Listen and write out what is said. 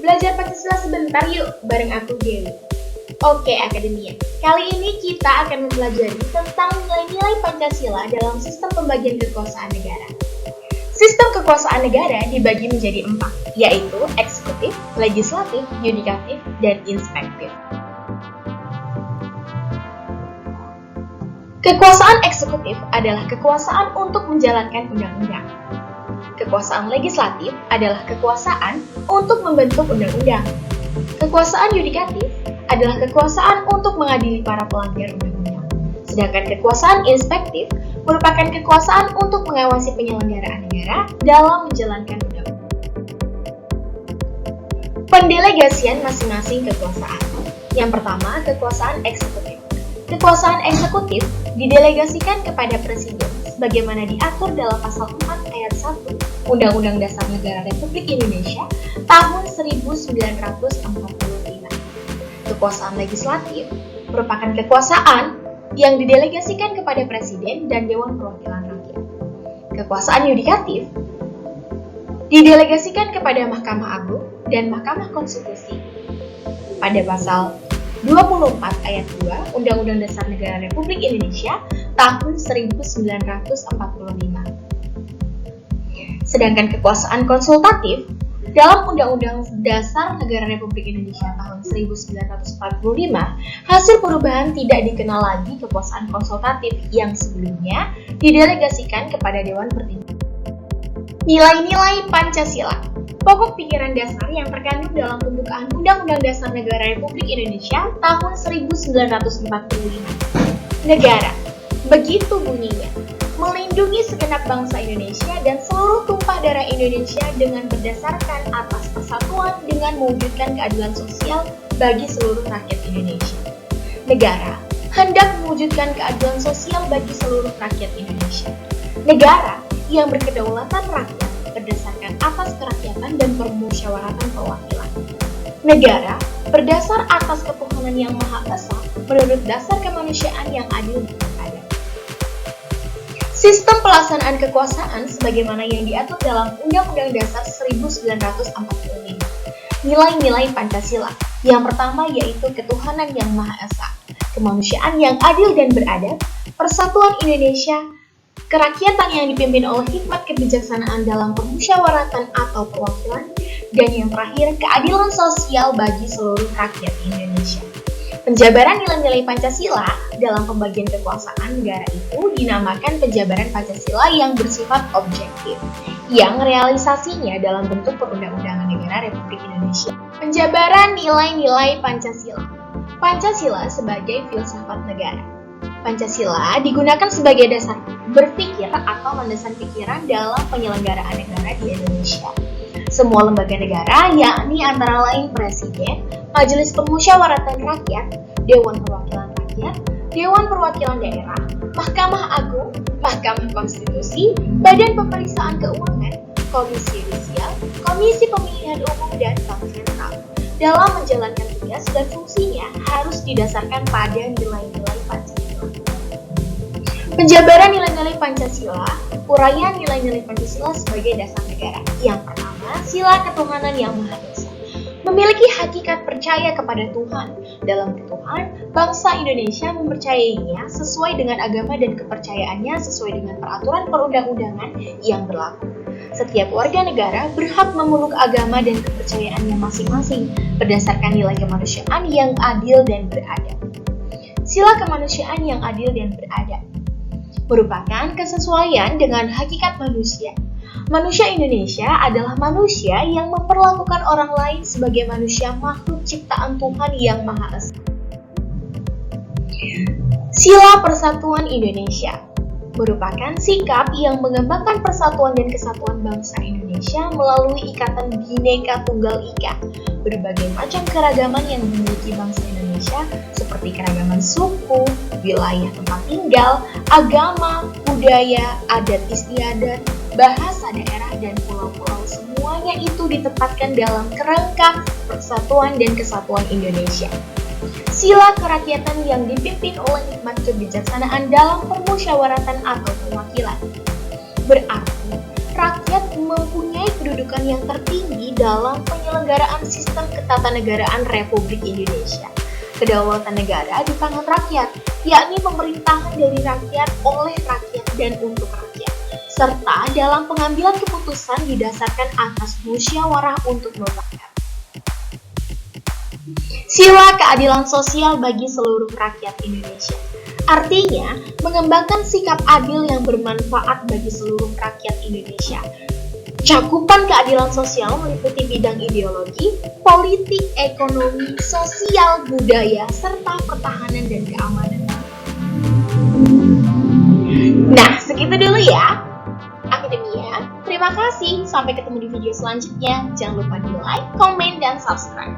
Belajar Pancasila sebentar yuk, bareng aku Dewi. Oke Akademia, kali ini kita akan mempelajari tentang nilai-nilai Pancasila dalam sistem pembagian kekuasaan negara. Sistem kekuasaan negara dibagi menjadi 4, yaitu eksekutif, legislatif, yudikatif, dan inspektif. Kekuasaan eksekutif adalah kekuasaan untuk menjalankan undang-undang. Kekuasaan legislatif adalah kekuasaan untuk membentuk undang-undang. Kekuasaan yudikatif adalah kekuasaan untuk mengadili para pelanggar undang-undang. Sedangkan kekuasaan inspektif merupakan kekuasaan untuk mengawasi penyelenggaraan negara dalam menjalankan undang-undang. Pendelegasian masing-masing kekuasaan. Yang pertama, kekuasaan eksekutif. Kekuasaan eksekutif didelegasikan kepada Presiden sebagaimana diatur dalam pasal 4 ayat 1 Undang-Undang Dasar Negara Republik Indonesia tahun 1945. Kekuasaan legislatif merupakan kekuasaan yang didelegasikan kepada Presiden dan Dewan Perwakilan Rakyat. Kekuasaan yudikatif didelegasikan kepada Mahkamah Agung dan Mahkamah Konstitusi pada pasal 24 ayat 2 Undang-Undang Dasar Negara Republik Indonesia tahun 1945. Sedangkan kekuasaan konsultatif dalam Undang-Undang Dasar Negara Republik Indonesia tahun 1945, hasil perubahan tidak dikenal lagi kekuasaan konsultatif yang sebelumnya didelegasikan kepada Dewan Pertimbangan. Nilai-nilai Pancasila. Pokok pikiran dasar yang terkandung dalam pembukaan Undang-Undang Dasar Negara Republik Indonesia tahun 1945. Negara, begitu bunyinya, melindungi segenap bangsa Indonesia dan seluruh tumpah darah Indonesia dengan berdasarkan atas persatuan dengan mewujudkan keadilan sosial bagi seluruh rakyat Indonesia. Negara hendak mewujudkan keadilan sosial bagi seluruh rakyat Indonesia. Negara yang berkedaulatan rakyat berdasarkan atas kerakyatan dan permusyawaratan perwakilan. Negara berdasar atas ketuhanan yang Maha Esa menurut dasar kemanusiaan yang adil dan beradab. Sistem pelaksanaan kekuasaan sebagaimana yang diatur dalam Undang-Undang Dasar 1945. Nilai-nilai Pancasila. Yang pertama yaitu ketuhanan yang Maha Esa, kemanusiaan yang adil dan beradab, persatuan Indonesia, kerakyatan yang dipimpin oleh hikmat kebijaksanaan dalam permusyawaratan atau perwakilan, dan yang terakhir, keadilan sosial bagi seluruh rakyat Indonesia. Penjabaran nilai-nilai Pancasila dalam pembagian kekuasaan negara itu dinamakan penjabaran Pancasila yang bersifat objektif, yang realisasinya dalam bentuk perundang-undangan negara Republik Indonesia. Penjabaran nilai-nilai Pancasila. Pancasila sebagai filsafat negara. Pancasila digunakan sebagai dasar berpikir atau landasan pikiran dalam penyelenggaraan negara di Indonesia. Semua lembaga negara, yakni antara lain Presiden, Majelis Permusyawaratan Rakyat, Dewan Perwakilan Rakyat, Dewan Perwakilan Daerah, Mahkamah Agung, Mahkamah Konstitusi, Badan Pemeriksaan Keuangan, Komisi Yudisial, Komisi Pemilihan Umum, dan Bank Sentral. Dalam menjalankan tugas dan fungsinya harus didasarkan pada nilai-nilai Pancasila. Penjabaran nilai-nilai Pancasila, uraian nilai-nilai Pancasila sebagai dasar negara. Yang pertama, sila ketuhanan yang Maha Esa. Memiliki hakikat percaya kepada Tuhan. Dalam Tuhan, bangsa Indonesia mempercayainya sesuai dengan agama dan kepercayaannya sesuai dengan peraturan perundang-undangan yang berlaku. Setiap warga negara berhak memeluk agama dan kepercayaannya masing-masing berdasarkan nilai kemanusiaan yang adil dan beradab. Sila kemanusiaan yang adil dan beradab merupakan kesesuaian dengan hakikat manusia. Manusia Indonesia adalah manusia yang memperlakukan orang lain sebagai manusia makhluk ciptaan Tuhan yang Maha Esa. Sila Persatuan Indonesia merupakan sikap yang mengembangkan persatuan dan kesatuan bangsa Indonesia melalui ikatan Bhinneka Tunggal Ika. Berbagai macam keragaman yang dimiliki bangsa Indonesia seperti keragaman suku, wilayah tempat tinggal, agama, budaya, adat istiadat, bahasa daerah, dan pulau-pulau semuanya itu ditempatkan dalam kerangka persatuan dan kesatuan Indonesia. Sila kerakyatan yang dipimpin oleh hikmat kebijaksanaan dalam permusyawaratan atau perwakilan. Berarti, rakyat rakyat mempunyai kedudukan yang tertinggi dalam penyelenggaraan sistem ketatanegaraan Republik Indonesia. Kedaulatan negara di tangan rakyat, yakni pemerintahan dari rakyat, oleh rakyat, dan untuk rakyat, serta dalam pengambilan keputusan didasarkan atas musyawarah untuk mufakat. Sila keadilan sosial bagi seluruh rakyat Indonesia. Artinya, mengembangkan sikap adil yang bermanfaat bagi seluruh rakyat Indonesia. Cakupan keadilan sosial meliputi bidang ideologi, politik, ekonomi, sosial, budaya, serta pertahanan dan keamanan. Nah, segitu dulu ya, Akademia. Terima kasih, sampai ketemu di video selanjutnya. Jangan lupa di like, komen, dan subscribe.